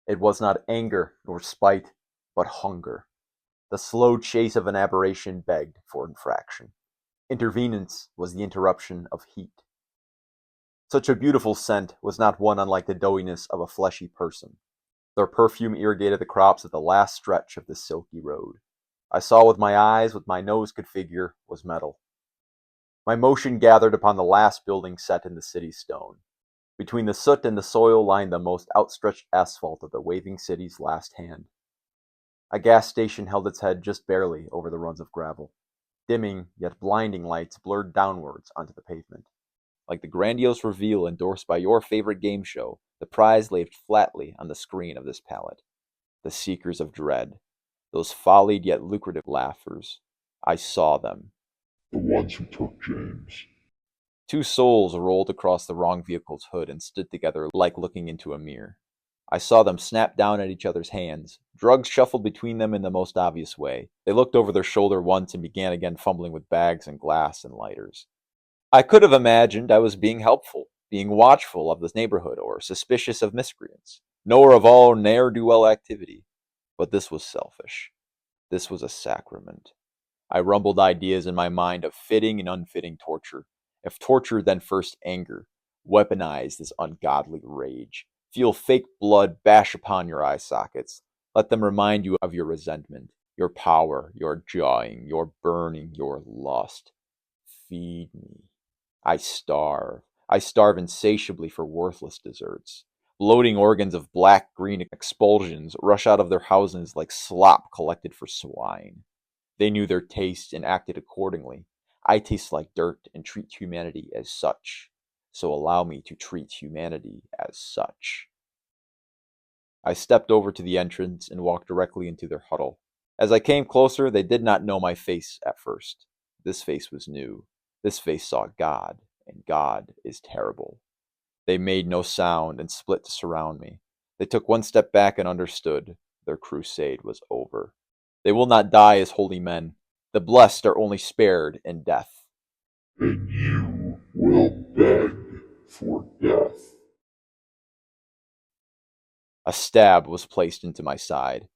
It was not anger nor spite, but hunger. The slow chase of an aberration begged for infraction. Intervenence was the interruption of heat. Such a beautiful scent was not one unlike the doughiness of a fleshy person. Their perfume irrigated the crops at the last stretch of the silky road. I saw with my eyes what my nose could figure was metal. My motion gathered upon the last building set in the city stone. Between the soot and the soil lined the most outstretched asphalt of the waving city's last hand. A gas station held its head just barely over the runs of gravel. Dimming, yet blinding lights blurred downwards onto the pavement. Like the grandiose reveal endorsed by your favorite game show, the prize lay flatly on the screen of this palette. The seekers of dread. Those follied yet lucrative laughers. I saw them. The ones who took James. Two souls rolled across the wrong vehicle's hood and stood together like looking into a mirror. I saw them snap down at each other's hands. Drugs shuffled between them in the most obvious way. They looked over their shoulder once and began again fumbling with bags and glass and lighters. I could have imagined I was being helpful, being watchful of this neighborhood, or suspicious of miscreants, knower of all ne'er-do-well activity. But this was selfish. This was a sacrament. I rumbled ideas in my mind of fitting and unfitting torture. If torture, then first anger. Weaponize this ungodly rage. Feel fake blood bash upon your eye sockets. Let them remind you of your resentment, your power, your jawing, your burning, your lust. Feed me. I starve. I starve insatiably for worthless desserts. Bloating organs of black-green expulsions rush out of their houses like slop collected for swine. They knew their taste and acted accordingly. I taste like dirt and treat humanity as such. So allow me to treat humanity as such. I stepped over to the entrance and walked directly into their huddle. As I came closer, they did not know my face at first. This face was new. This face saw God, and God is terrible. They made no sound and split to surround me. They took one step back and understood. Their crusade was over. They will not die as holy men. The blessed are only spared in death. And you will beg for death. A stab was placed into my side.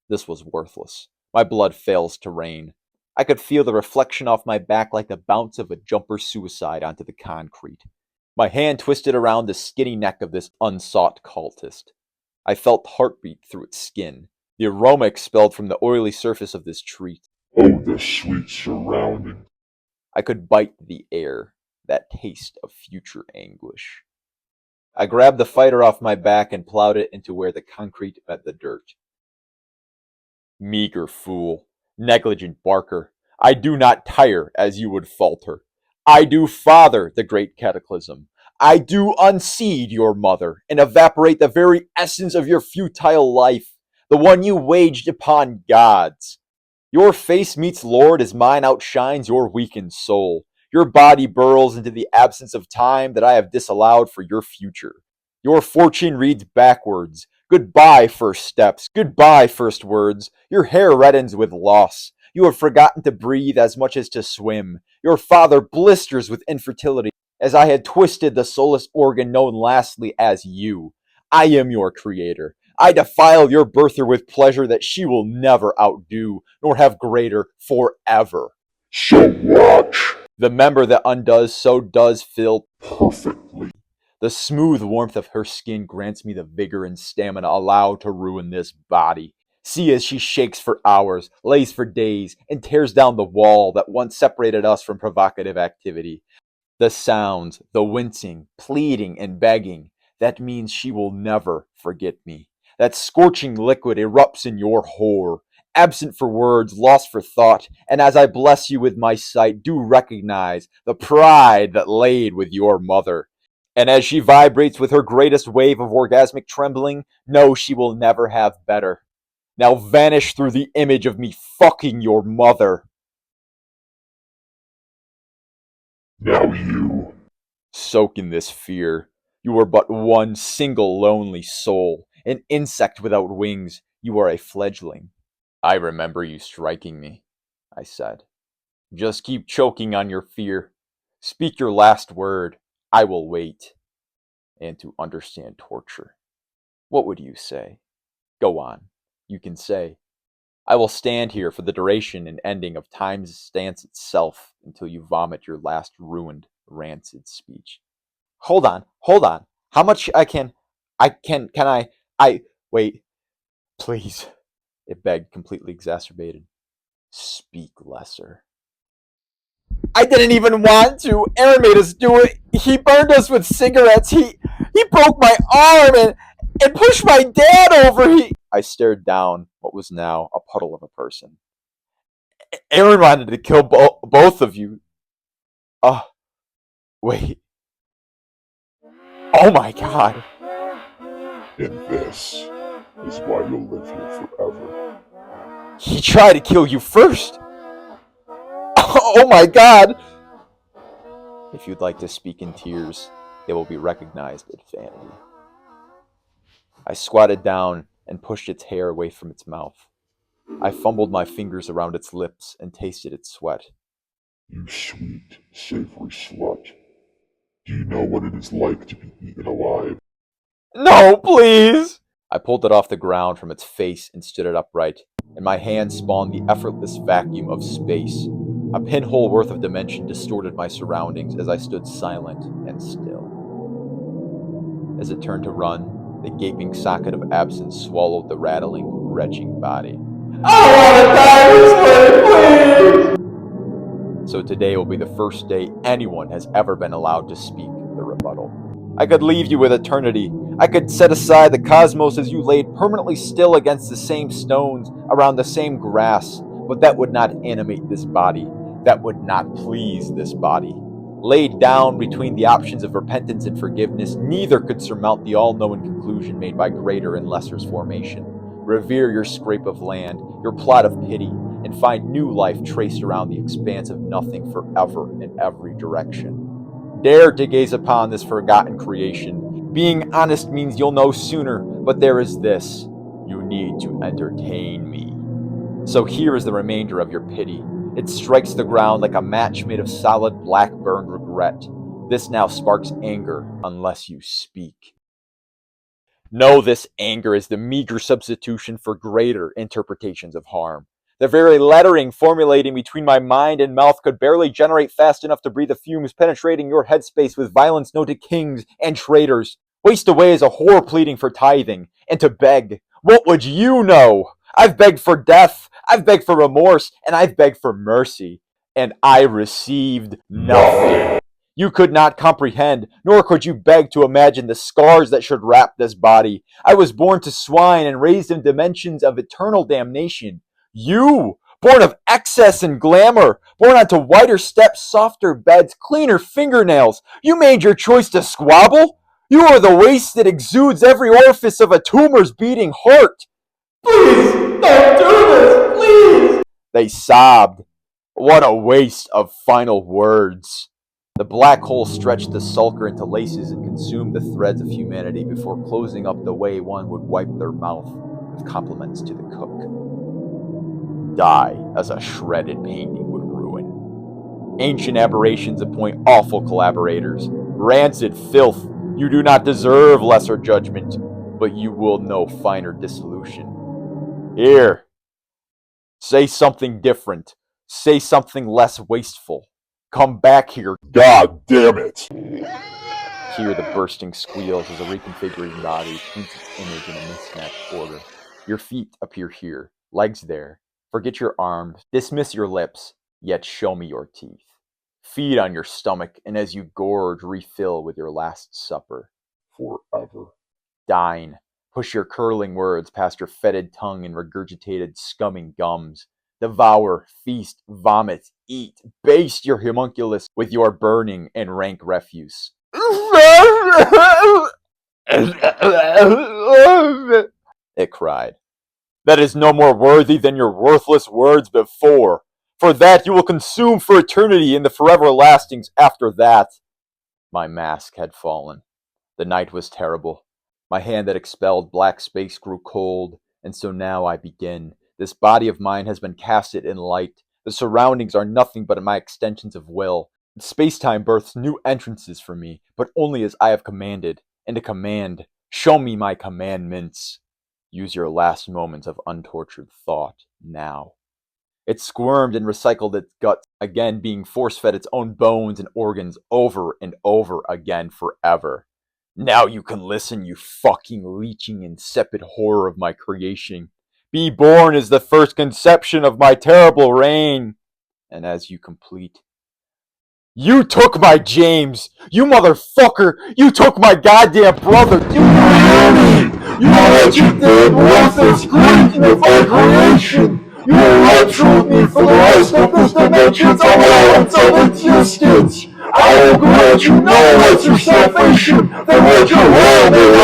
This was worthless. My blood fails to reign. I could feel the reflection off my back like the bounce of a jumper's suicide onto the concrete. My hand twisted around the skinny neck of this unsought cultist. I felt heartbeat through its skin, the aroma expelled from the oily surface of this treat. Oh, the sweet surrounding. I could bite the air, that taste of future anguish. I grabbed the fighter off my back and plowed it into where the concrete met the dirt. Meager fool, negligent barker, I do not tire as you would falter. I do father the great cataclysm. I do unseed your mother and evaporate the very essence of your futile life, the one you waged upon gods. Your face meets Lord as mine outshines your weakened soul. Your body burrows into the absence of time that I have disallowed for your future. Your fortune reads backwards. Goodbye, first steps. Goodbye, first words. Your hair reddens with loss. You have forgotten to breathe as much as to swim. Your father blisters with infertility as I had twisted the soulless organ known lastly as you. I am your creator. I defile your birther with pleasure that she will never outdo, nor have greater forever. So watch. The member that undoes so does fill Perfectly. the smooth warmth of her skin grants me the vigor and stamina allowed to ruin this body. See as she shakes for hours, lays for days, and tears down the wall that once separated us from provocative activity. The sounds, the wincing, pleading, and begging, that means she will never forget me. That scorching liquid erupts in your whore. Absent for words, lost for thought, and as I bless you with my sight, do recognize the pride that laid with your mother. And as she vibrates with her greatest wave of orgasmic trembling, know she will never have better. Now vanish through the image of me fucking your mother. Now you. Soak in this fear. You are but one single lonely soul, an insect without wings. You are a fledgling. I remember you striking me, I said. Just keep choking on your fear. Speak your last word. I will wait. And to understand torture. What would you say? Go on, you can say. I will stand here for the duration and ending of time's stance itself until you vomit your last ruined, rancid speech. Hold on, hold on. How much wait, please, it begged, completely exacerbated. Speak lesser. I didn't even want to. Aaron made us do it. He burned us with cigarettes. He broke my arm and pushed my dad over. I stared down what was now a puddle of a person. Aaron wanted to kill both of you. Wait. Oh my god. And this is why you'll live here forever. He tried to kill you first. Oh my god. If you'd like to speak in tears, they will be recognized at vanity. I squatted down and pushed its hair away from its mouth. I fumbled my fingers around its lips and tasted its sweat. You sweet, savory slut. Do you know what it is like to be eaten alive? No, please! I pulled it off the ground from its face and stood it upright, and my hand spawned the effortless vacuum of space. A pinhole worth of dimension distorted my surroundings as I stood silent and still. As it turned to run, the gaping socket of absence swallowed the rattling, retching body. I want to die this way, please! So today will be the first day anyone has ever been allowed to speak the rebuttal. I could leave you with eternity. I could set aside the cosmos as you laid permanently still against the same stones, around the same grass, but that would not animate this body. That would not please this body. Laid down between the options of repentance and forgiveness, neither could surmount the all-knowing conclusion made by greater and lesser's formation. Revere your scrape of land, your plot of pity, and find new life traced around the expanse of nothing forever in every direction. Dare to gaze upon this forgotten creation. Being honest means you'll know sooner, but there is this. You need to entertain me. So here is the remainder of your pity. It strikes the ground like a match made of solid black burned regret. This now sparks anger unless you speak. Know this anger is the meager substitution for greater interpretations of harm. The very lettering formulating between my mind and mouth could barely generate fast enough to breathe the fumes penetrating your headspace with violence known to kings and traitors. Waste away as a whore pleading for tithing, and to beg. What would you know? I've begged for death, I've begged for remorse, and I've begged for mercy. And I received nothing. You could not comprehend, nor could you beg to imagine the scars that should wrap this body. I was born to swine and raised in dimensions of eternal damnation. You, born of excess and glamour, born onto whiter steps, softer beds, cleaner fingernails. You made your choice to squabble? You are the waste that exudes every orifice of a tumor's beating heart. Please, don't do this, please! They sobbed. What a waste of final words. The black hole stretched the sulker into laces and consumed the threads of humanity before closing up the way one would wipe their mouth with compliments to the cook. Die as a shredded painting would ruin. Ancient aberrations appoint awful collaborators. Rancid filth, you do not deserve lesser judgment, but you will know finer dissolution. Here, say something different. Say something less wasteful. Come back here. God damn it! Hear the bursting squeals as a reconfiguring body paints its image in a mismatched order. Your feet appear here, legs there. Forget your arms, dismiss your lips, yet show me your teeth. Feed on your stomach, and as you gorge, refill with your last supper. Forever. Dine. Push your curling words past your fetid tongue and regurgitated, scumming gums. Devour, feast, vomit, eat, baste your homunculus with your burning and rank refuse. It cried. That is no more worthy than your worthless words before. For that you will consume for eternity in the forever lastings after that. My mask had fallen. The night was terrible. My hand that expelled black space grew cold, and so now I begin. This body of mine has been casted in light. The surroundings are nothing but my extensions of will. Space-time births new entrances for me, but only as I have commanded. And to command, show me my commandments. Use your last moments of untortured thought now. It squirmed and recycled its guts, again being force-fed its own bones and organs over and over again forever. Now you can listen, you fucking leeching insipid horror of my creation. Be born is the first conception of my terrible reign. And as you complete, you took my James! You motherfucker! You took my goddamn brother! You You wretched thing, worthless creation of my creation! You will lecture me for the rest of this dimension's allowance of existence! I will grant you no lesser salvation than what your world will